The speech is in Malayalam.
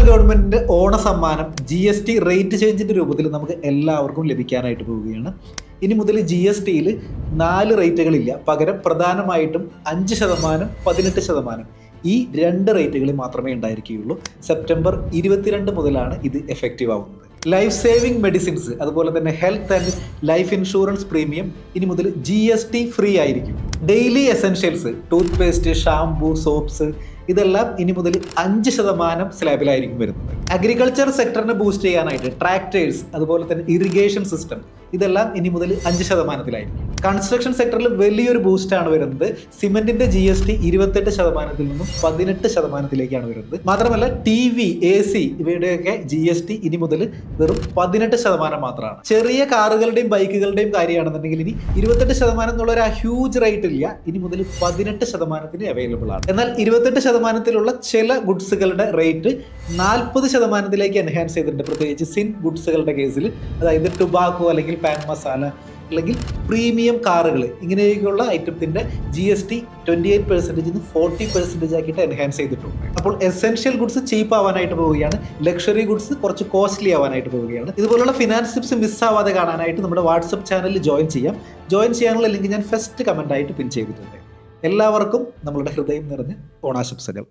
ഗവൺമെന്റിന്റെ ഓണ സമ്മാനം GST റേറ്റ് ചേഞ്ചിന്റെ രൂപത്തിൽ നമുക്ക് എല്ലാവർക്കും ലഭിക്കാനായിട്ട് പോവുകയാണ്. ഇനി മുതൽ GSTയിൽ 4 റേറ്റുകളില്ല, പകരം പ്രധാനമായിട്ടും 5%, 18% ഈ 2 റേറ്റുകളിൽ മാത്രമേ ഉണ്ടായിരിക്കുകയുള്ളൂ. സെപ്റ്റംബർ 22 മുതലാണ് ഇത് എഫക്റ്റീവ് ആവുന്നത്. ലൈഫ് സേവിംഗ് മെഡിസിൻസ് അതുപോലെ തന്നെ health and life insurance premium ഇനി മുതൽ GST ഫ്രീ ആയിരിക്കും. Daily essentials, tooth paste, shampoo, soaps ഇതെല്ലാം ഇനി മുതൽ 5% സ്ലാബിലായിരിക്കും വരുന്നത്. അഗ്രികൾച്ചർ സെക്ടറിനെ ബൂസ്റ്റ് ചെയ്യാനായിട്ട് ട്രാക്ടേഴ്സ് അതുപോലെ തന്നെ ഇറിഗേഷൻ സിസ്റ്റം ഇതെല്ലാം ഇനി മുതൽ 5%. കൺസ്ട്രക്ഷൻ സെക്ടറിൽ വലിയൊരു ബൂസ്റ്റാണ് വരുന്നത്. സിമെന്റിന്റെ GST 28% നിന്നും 18%ലേക്കാണ് വരുന്നത്. മാത്രമല്ല TV, AC ഇവയുടെയൊക്കെ GST ഇനി മുതൽ വെറും 18% മാത്രമാണ്. ചെറിയ കാറുകളുടെയും ബൈക്കുകളുടെയും കാര്യമാണെന്നുണ്ടെങ്കിൽ ഇനി 28% എന്നുള്ള ഒരു ഹ്യൂജ് റേറ്റ് ഇല്ല, ഇനി മുതൽ 18% അവൈലബിൾ ആണ്. എന്നാൽ 28%ലുള്ള ചില ഗുഡ്സുകളുടെ റേറ്റ് 40%ലേക്ക് എൻഹാൻസ് ചെയ്തിട്ടുണ്ട്. പ്രത്യേകിച്ച് സിൻ ഗുഡ്സുകളുടെ കേസിൽ, അതായത് ടുബാക്കോ അല്ലെങ്കിൽ പാൻ മസാല അല്ലെങ്കിൽ പ്രീമിയം കാറുകൾ ഇങ്ങനെയൊക്കെയുള്ള ഐറ്റത്തിന്റെ GST 28% നിന്ന് 40% ആക്കിയിട്ട് എൻഹാൻസ് ചെയ്തിട്ടുണ്ട്. അപ്പോൾ എസെൻഷ്യൽ ഗുഡ്സ് ചീപ്പ് ആവാനായിട്ട് പോവുകയാണ്, ലക്ഷറി ഗുഡ്സ് കുറച്ച് കോസ്റ്റ്ലി ആവാനായിട്ട് പോവുകയാണ്. ഇതുപോലുള്ള ഫിനാൻസ് ടിപ്സ് മിസ്സാവാതെ കാണാനായിട്ട് നമ്മുടെ വാട്സപ്പ് ചാനലിൽ ജോയിൻ ചെയ്യാം. ജോയിൻ ചെയ്യാനുള്ള ലിങ്ക് ഞാൻ ഫസ്റ്റ് കമന്റ് ആയിട്ട് പിൻ ചെയ്തിട്ടുണ്ട്. എല്ലാവർക്കും നമ്മളുടെ ഹൃദയം നിറഞ്ഞ ഓണാശംസകൾ.